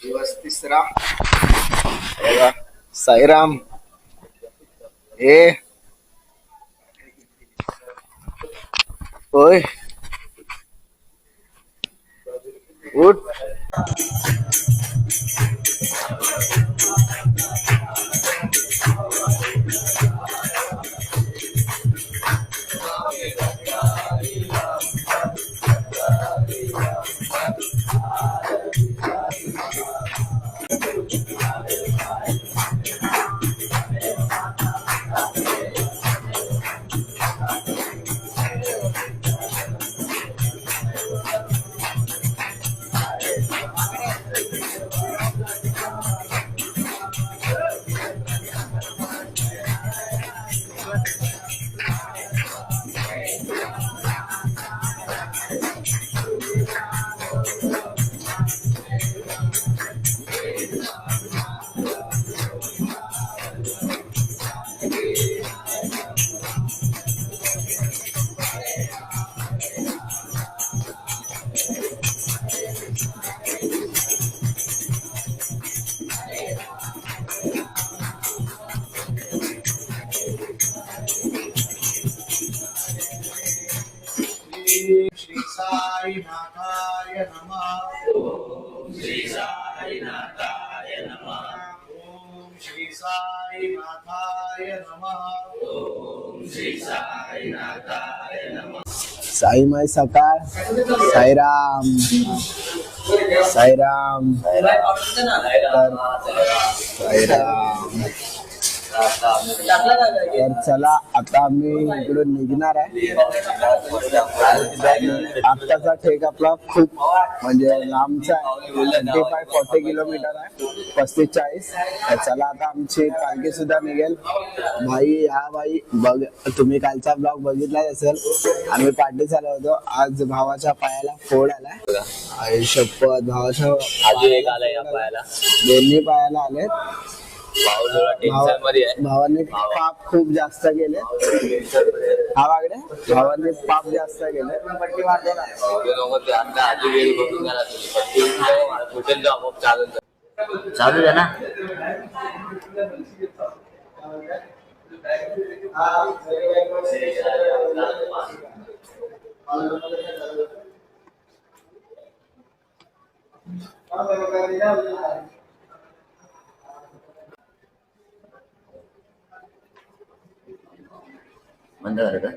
दिवस तिसरा. साईराम. हे होय, उठ. श्री साईनाथाय नमः. ओम श्री साईनाथाय नमः. ओम श्री साईनाथाय नमः. ओम श्री साईनाथाय नमः. साईमाई सकाळ. साईराम. साईराम. साईराम. तर चला आता आम्ही इकडून निघणार आहे. आत्ताचा ट्रेक आपला खूप म्हणजे लांबचा आहे. 35-40 किलोमीटर आहे. 35-40. चला आता आमची पालखी सुद्धा निघेल. भाई हा भाई बघ, तुम्ही कालचा ब्लॉग बघितलाच असेल. आम्ही पार्टी चालू होतो. आज भावाच्या पायाला फोड आलाय. आई शपथ, भावाच्या दोन्ही पायाला आलेत. भावाने पाप खूप जास्त केले. हा बागडे भावाने पाप जास्त केले. चालू आहे ना. बंद कर का.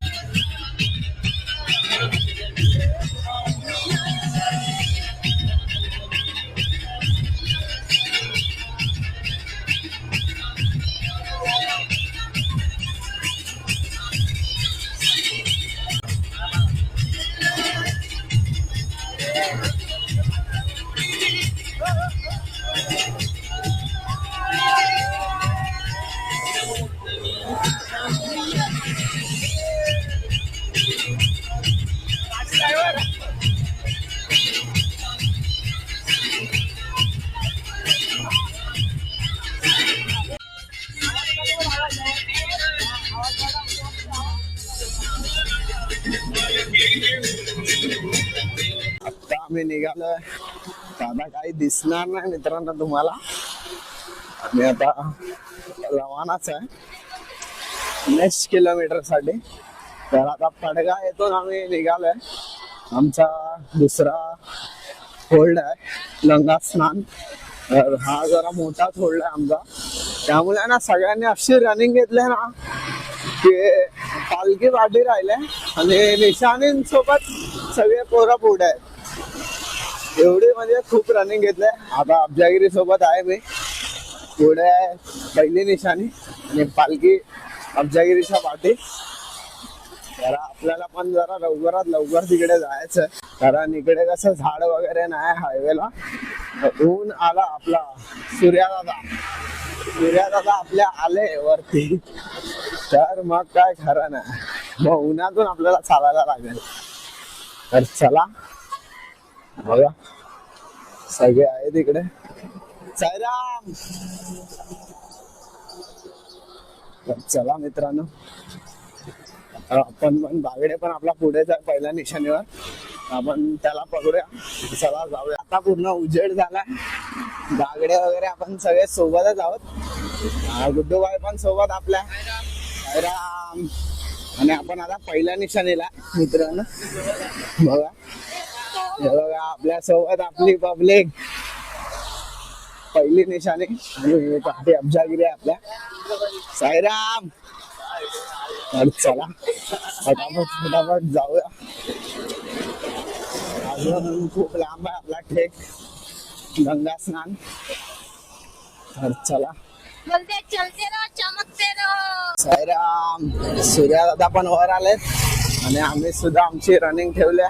आता आम्ही निघालोय. दादा काही दिसणार नाही मित्रांनो तुम्हाला. आम्ही आता रवानाच आहे नेक्स्ट किलोमीटर साठी. तर आता पडगा येथून आम्ही निघालोय. आमचा दुसरा होल्ड आहे गंगा स्नान. तर हा जरा मोठाच होल्ड आहे आमचा. त्यामुळे ना सगळ्यांनी अशी रनिंग घेतली ना की पालखी पाठी राहिले आणि निशाणींसोबत सगळे पोरं पुढे आहेत. एवढी म्हणजे खूप रनिंग घेतले. आता अब्जागिरी सोबत आहे मी. पुढे पहिली निशाणी आणि पालखी अब्जागिरीच्या पाठी. जरा आपल्याला पण जरा लवकरात लवकर तिकडे जायचं, कारण इकडे कसं झाड वगैरे नाही हायवेला. ऊन आला आपला सूर्यादादा आपल्या आले वरती, तर मग काय खरं नाही. मग उन्हातून आपल्याला चालायला लागेल. तर चला बघा सगळे आहेत इकडे. साईराम. चला मित्रांनो, आपण पण बागडे पण आपला पुढेच आहे पहिल्या निशाणीवर. आपण त्याला पकडूया. चला जाऊया. आता पूर्ण उजेड झाला. बागडे वगैरे आपण सगळे सोबतच आहोत. गुड्डूबाई पण सोबत आपल्या. साईराम. आणि आपण आता पहिल्या निशाणीला मित्रांनो बघा. हे बघा आपल्या सोबत आपली पब्लिक. पहिली निशाणी आणि पाठी अब्जागिरी आपल्या. साईराम. चला फटाफट जाऊया. अजून खूप लांब आहे आपला ट्रेक. गंगा स्नान. तर चला साईराम. सूर्यदादा पण वर आलेत आणि आम्ही सुद्धा आमची रनिंग ठेवल्या.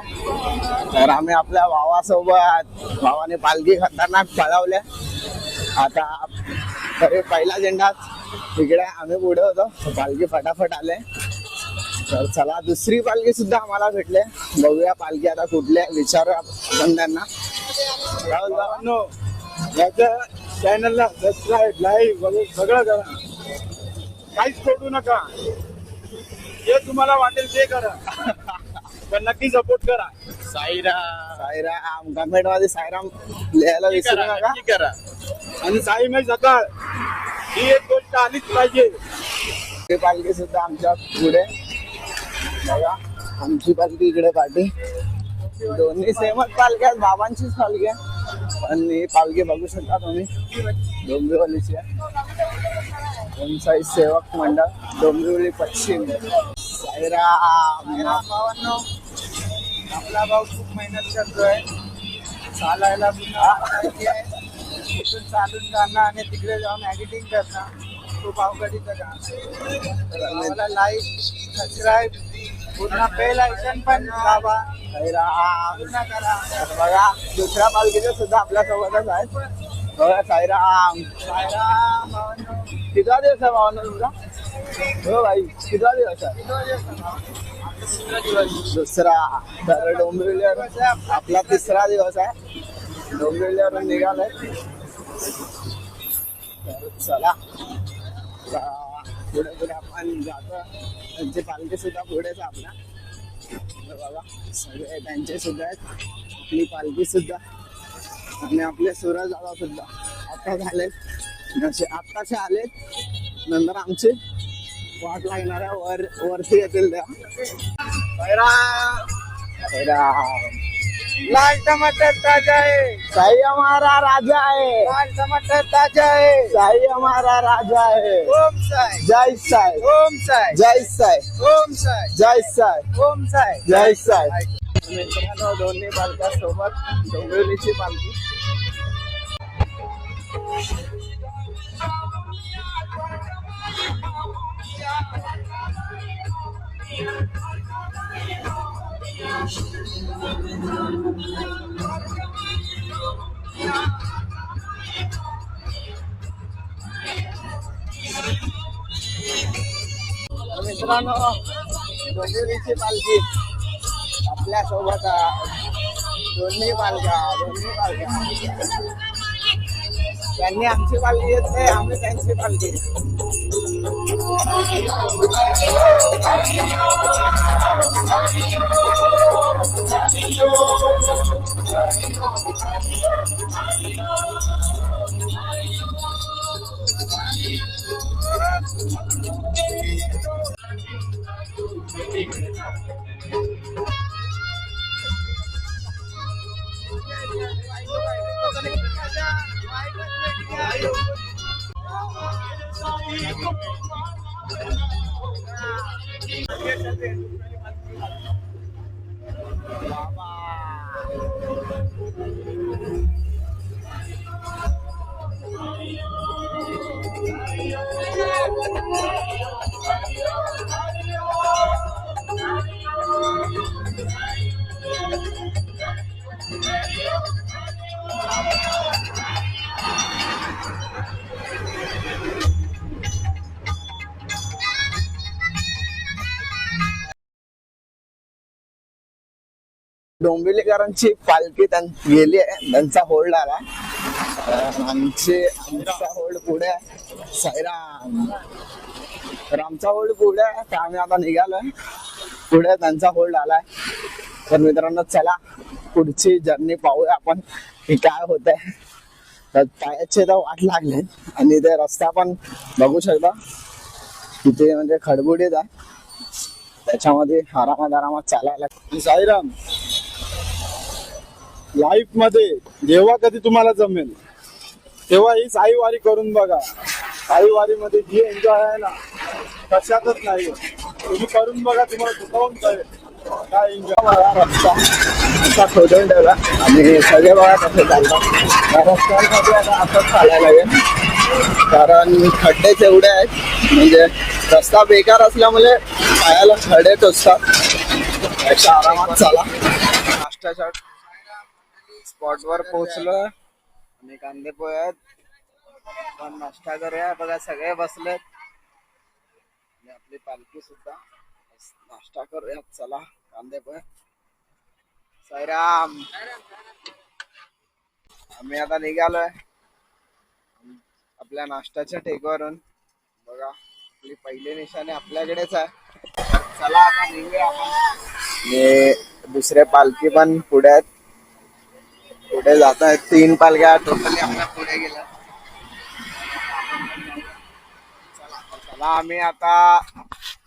तर आम्ही आपल्या भावासोबत. भावाने पालखी खतरनाक पळवल्या. आता तरी पहिला झेंडा तिकडे आम्ही पुढे होतो. पालखी फटाफट आले. तर चला दुसरी पालखी सुद्धा आम्हाला भेटले. बघूया पालखी आता कुठल्या विचारू आपण त्यांना. चॅनलला सबस्क्राईब लाईव्ह सगळं करा. काहीच सोडू नका. जे तुम्हाला वाटेल ते करा. पण नक्की सपोर्ट करा. साईराम कमेंट मध्ये साईराम लिहायला विसरू नका. करा. आणि साई मी सकाळ ही एक गोष्ट आलीच पाहिजे. पालखी सुद्धा आमच्या पुढे बघा. आमची पालखी इकडे पाठी. दोन्ही सेमच पालख्या. बाबांचीच पालखी आहे. आणि पालखी बघू शकता तुम्ही डोंबिवलीची आहे. साई सेवक मंडळ डोंबिवली पश्चिम. साईराम. आपला भाऊ खूप मेहनत करतोय. चालायला इथून चालून जाणं आणि तिकडे जाऊन एडिटिंग करणं खूप अवघडीचं काम. मला लाईक सबस्क्राईब पूर्ण बेल आयकॉन पण दाबा. पूर्ण करा. बघा दुसऱ्या पालखीचे सुद्धा आपल्या सोबतच आहेत. बघा साईराम. साईराम. कितवा दिवस आहे भावना तुमचा? हो भाई कितवा दिवस आहे? दुसरा. तर डोंबिवलीवर आपला तिसरा दिवस आहे. डोंबिवलीवरून निघालाय. चला पुढे पुढे आपण जातो. त्यांची पालखी सुद्धा पुढेच आपल्या. बघा सगळे त्यांचे सुद्धा आहेत. आपली पालखी सुद्धा आणि आपले सूरज दादा सुद्धा आता झालेत. आत्ताचे आलेत. नंतर आमची वाट लागणार आहे. वरती येतील त्या. लाल टमाटर ताजा है. साई हमारा राजा है. लाल टमाटर ताजा है. साई हमारा राजा है. ओम साई. जय साई. ओम साई. जय साई. ओम साई. जय साई. ओम साई. जय साई. मित्रांनो दोन्ही पालख्या सोबत डोंबिवलीची पालखी. मित्रांनो डोंबिवलीची पालखी आपल्या सोबत. दोन्ही पालख्या. त्यांनी आमची पालखी येत नाही. आम्ही त्यांची पालखी. डोंबिवलीकरांची पालखी गेली आहे. त्यांचा होल्ड आला. आमचा होल्ड पुढे आहे. साईराम. तर आमचा होल्ड पुढे आहे. तर आम्ही आता निघालोय. पुढे त्यांचा होल्ड आलाय. तर मित्रांनो चला पुढची जर्नी पाहूया आपण की काय होत आहे. तर पायाचे तर वाट लागले आणि ते रस्ता पण बघू शकता तिथे म्हणजे खडबुडीत आहे. त्याच्यामध्ये आरामात चालायला साईराम, लाईफ मध्ये जेव्हा कधी तुम्हाला जमेल तेव्हा ही साईवारी करून बघा. साईवारी मध्ये जी एन्जॉय आहे ना कशातच नाही. तुम्ही करून बघा, तुम्हाला स्वतःहून कळेल काय एन्जॉय. रस्ता असा खोदून ठेवला आणि सगळे बघा कसे चालतात. या रस्त्यांमध्ये आता असंच चालायला लागेल कारण खड्डेच एवढे आहेत. म्हणजे रस्ता बेकार असल्यामुळे पायाला खडे टोचतात. त्याच्या आरामात चाला. नाश्त्याच्या स्पॉटवर पोहोचलो आणि कांदे पोहे आहेत. पण नाश्ता करूया. बघा सगळे बसलेत आणि आपली पालखी सुद्धा. नाश्ता करूया चला. कांदे पोहे. साईराम, आम्ही आता निघालोय आपल्या नाश्त्याच्या टेकवरून. बघा आपली पहिली निशाणी आपल्याकडेच आहे. चला आता निघूया आपण. आणि दुसरे पालखी पण पुढे आहेत. पुढे जात आहेत 3 पालख्या टोटली आपल्या पुढे गेल्या. चला आम्ही आता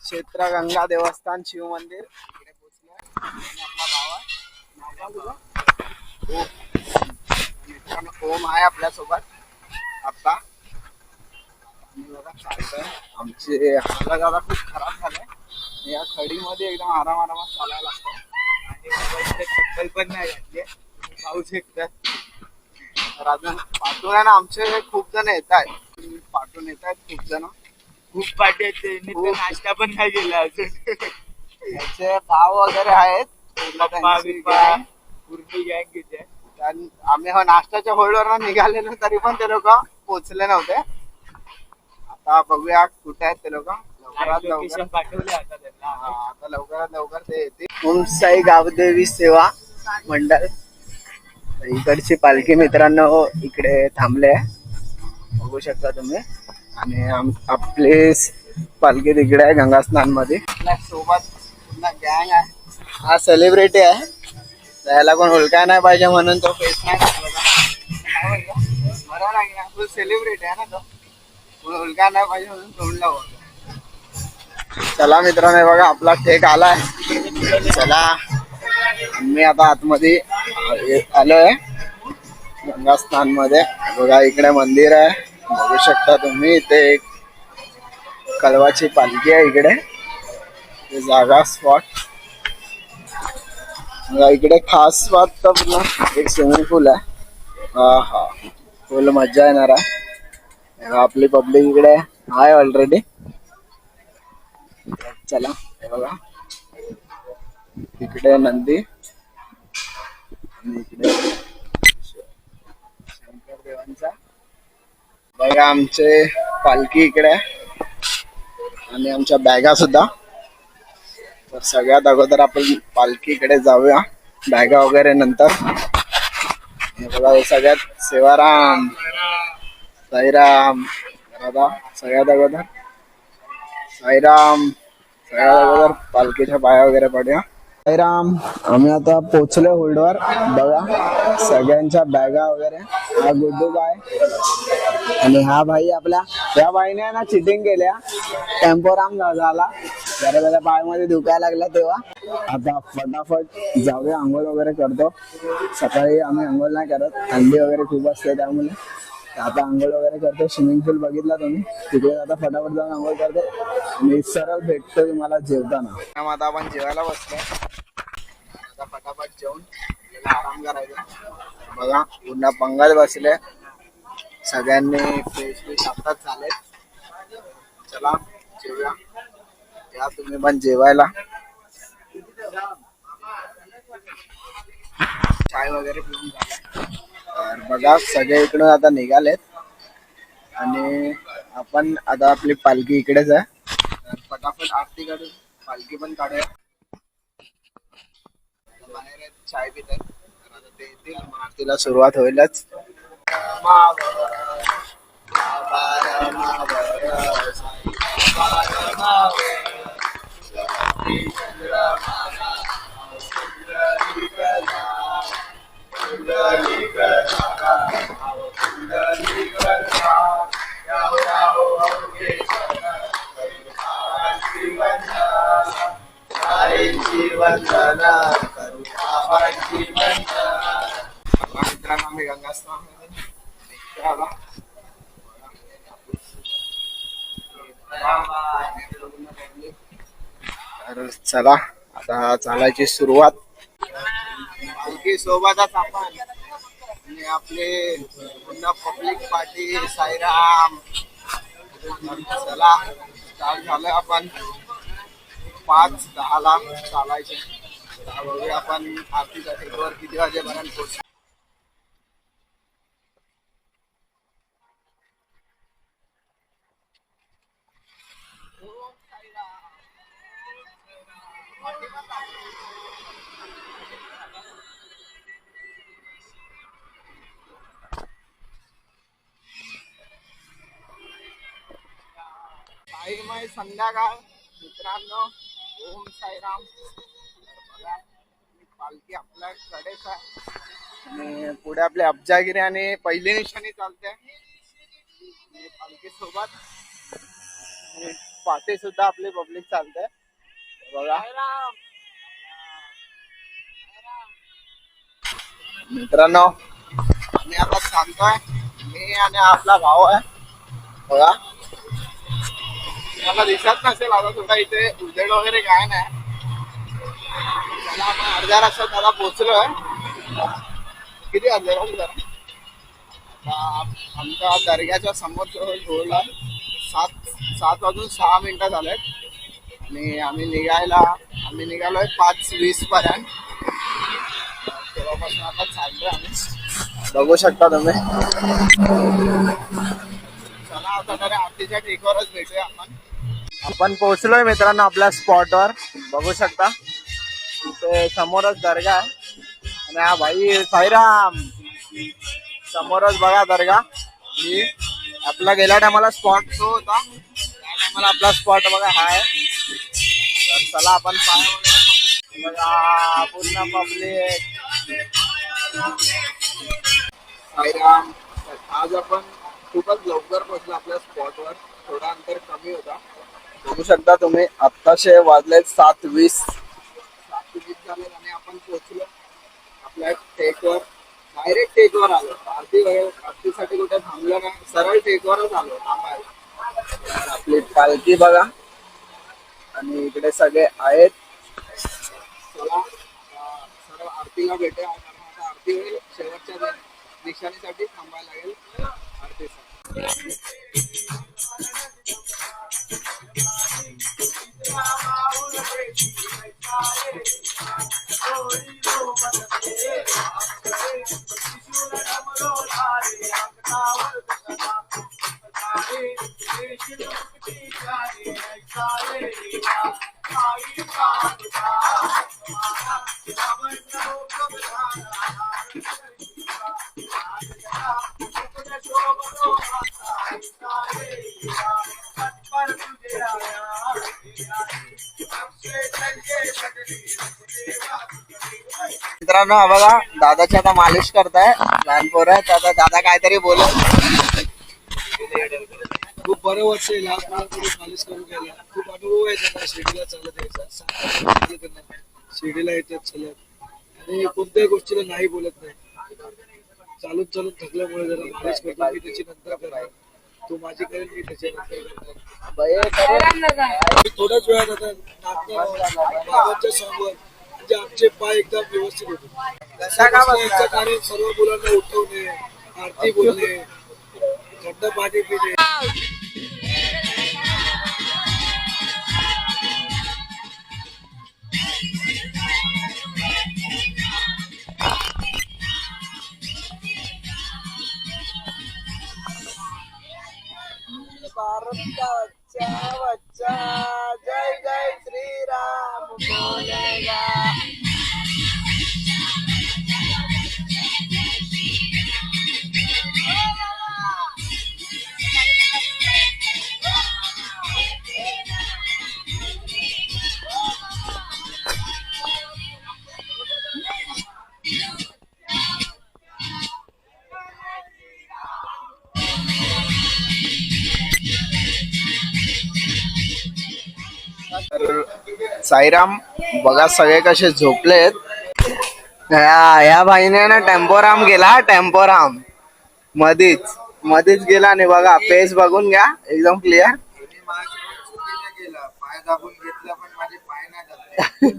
क्षेत्रगंगा देवस्थान शिव मंदिर इकडे पोहोचलोय. आपला भाव आहे ओम आहे आपल्यासोबत आता. आमचे हालत आता खूप खराब झालाय. या खडीमध्ये एकदम आरामात चालायला लागतं. आणि चप्पल पण नाही घातली, पाहू शकतात. तर अजून पाठून आहे ना आमचे खूप जण येत आहेत. पाठून येत आहेत खूप जण. खूप पाठी येते. नाश्ता पण नाही गेला अजून. त्याचे भाव वगैरे आहेत. पूर्ण गँग येते. आम्ही नाश्त्याच्या होल्डवर निघालेलो तरी पण ते लोक पोचले नव्हते. आता बघूया कुठे आहेत ते लोक. लवकरात पाठवले आता त्यांना. आता लवकरात ते येतील. ओम साई गावदेवी सेवा मंडळ इकडची पालखी मित्रांनो इकडे थांबले बघू शकता तुम्ही. आणि आपली पालखी तिकडे आहे गंगास्नान मध्ये. सोबत पूर्ण गँग आहे. हा सेलिब्रिटी आहे. त्याला कोण ओळखाय नाही पाहिजे म्हणून तो फेस नाही बरोबर. सेलिब्रिटी आहे ना तो. कोण ओळखाय नाही पाहिजे म्हणून तोडला होता. चला मित्रांनो बघा आपला ठेक आलाय. चला मी आता आतमध्ये आलोय गंगास्नान मध्ये. बघा इकडे मंदिर आहे बघू शकता तुम्ही. इथे एक कळवाची पालखी आहे इकडे. जागा स्पॉट इकडे खास बात तर एक स्विमिंग पूल आहे. हा फुल मजा येणार आहे. आपली पब्लिक इकडे आहे ऑलरेडी. चला हे बघा इकडे नंदी आणि इकडे शंकर देवांचा. बघा आमचे पालखी इकडे आणि आमच्या बॅगा सुद्धा. तर सगळ्यात अगोदर आपण पालखीकडे जाऊया. बॅगा वगैरे नंतर. बघा हे सगळ्यात सेवाराम साईराम. दादा सगळ्यात अगोदर साईराम. सगळ्यात अगोदर पालखीच्या पाया वगैरे पडूया. साईराम. आम्ही आता पोचलो होल्डवर. बघा सगळ्यांच्या बॅगा वगैरे. हा गुड्डू बाय आणि हा भाई आपला. या बाईने ना चिटिंग केल्या. टेम्पोराम झाला जरा त्याच्या पायामध्ये दुखायला लागला तेव्हा. आता फटाफट जाऊया. आंघोळ वगैरे करतो. सकाळी आम्ही आंघोळ नाही करत, थंडी वगैरे खूप असते त्यामुळे. आता आंघोळ वगैरे करतो. स्विमिंग पूल बघितला तुम्ही तिकडे. आता फटाफट जाऊन आंघोळ करतो आणि सरळ भेटतो तुम्हाला जेवताना. आता आपण जेवायला बसतो. आता फटाफट जेवून आराम करायचा. बघा पूर्ण पंगत बसले. सगळ्यांनी फ्रेश आताच झाले. चला जेवूया. या तुम्ही पण जेवायला. चाय वगैरे पिऊन झाला. तर बघा सगळे इकडून आता निघालेत आणि आपण आता आपली पालखी इकडेच आहे. तर फटाफट आरती काढून पालखी पण काढूया. बाहेर चाय पित आहेत. तर आता ते येतील आरतीला सुरुवात होईलच. मित्रांनो आम्ही गंगास्नान तर चला आता चालायची सुरुवात आणखी सोबतच आपण आणि आपले पुन्हा पब्लिक पार्टी साईराम. चला स्टार्ट झालं आपण 5:10 चालायचे. बघूया आपण आरतीसाठी वर किती वाजेपर्यंत पोहोचतो. टाइम आहे संध्याकाळ. मित्रांनो ओम साईराम. बघा, पालखी आपल्याकडेच आहे आणि पुढे आपले अब्जागिरी आणि पहिली निशाणी चालते आणि पालखी सोबत पाठी सुद्धा आपली पब्लिक चालते. बघा मित्रांनो आम्ही आता सांगतोय मी आणि आपला भाऊ आहे. बघा मला दिसत नसेल आता थोडा इथे उजेड वगैरे काय नाही. त्याला आपण अर्ध्या रस्त्यात त्याला पोहोचलोय. किती वाजले आमच्या दर्ग्याच्या समोर थोडा 7:06 झालेत आणि आम्ही निघालोय 5:20 पर्यंत. तेव्हापासून आता चाललोय आम्ही. बघू शकता तुम्ही. चला आता तरी आरतीच्या टेकवरच भेटूया आपण पोहोचलोय मित्रांनो आपल्या स्पॉटवर. बघू शकता इथे समोरच दर्गा आहे आणि हा भाई साईराम. समोरच बघा दर्गा. ही आपला गेल्या टायमाला स्पॉट तो होता. त्या टायमाला आपला स्पॉट बघा हा आहे. तर चला आपण पाय वगैरे बघा पूर्ण पब्लिक. साईराम. आज आपण खूपच लवकर पोहोचलो आपल्या स्पॉटवर. थोडा अंतर कमी होता. बघू शकता तुम्ही. आत्ताशे वाजलेत 7:20 झाले आणि आपण पोहोचलो आपल्या टेकवर. डायरेक्ट टेकवर आलो. आरतीसाठी कुठे थांबलो नाही. सरळ टेकवरच आलो थांबायला. आपली पालखी बघा आणि इकडे सगळे आहेत. चला सर्व आरतीला भेटूया. आता आरती होईल. शेवटच्या निशाणीसाठी थांबायला लागेल आरतीसाठी. मित्रांनो हा बघा दादाची आता मालिश करताय. लहान पोर आहे. आता दादा काहीतरी बोलत. खूप बरं वाटतंय लहान मालिश करून घ्यायला. खूप अनुभव आहे त्यांना शिर्डीला चालत यायचा. शिर्डीला येतात चालत आणि कोणत्याही गोष्टीला नाही बोलत नाही. चालून चालून थकल्यामुळे जरा मालिश करतो. मी त्याची नंतर करा. तो माझी करेल मी त्याच्या नंतर थोड्याच वेळात आता नागच्या समोर म्हणजे आमचे पाय एकदम व्यवस्थित होते. कारण सर्व मुलांना उठवणे, आरती बोलणे, थंड पाणी पिणे. भारत का बच्चा बच्चा जय जय श्री राम बोलेगा. तर साईराम बघा सगळे कसे झोपलेत. या भाईने ना टेम्पोराम गेला, टेम्पोराम मधीच मधीच गेला आणि बघा पेस बघून घ्या एकदम क्लिअर. पाय दाबून घेतला पण माझे पाय नाही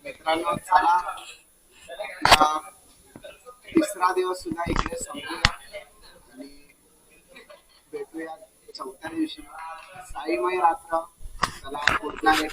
मित्रांनो चला तिसरा दिवस सुद्धा इकडे संपूया आणि भेटूया चौथ्या दिवशी साईमय रात्र. चला गुड नाईट.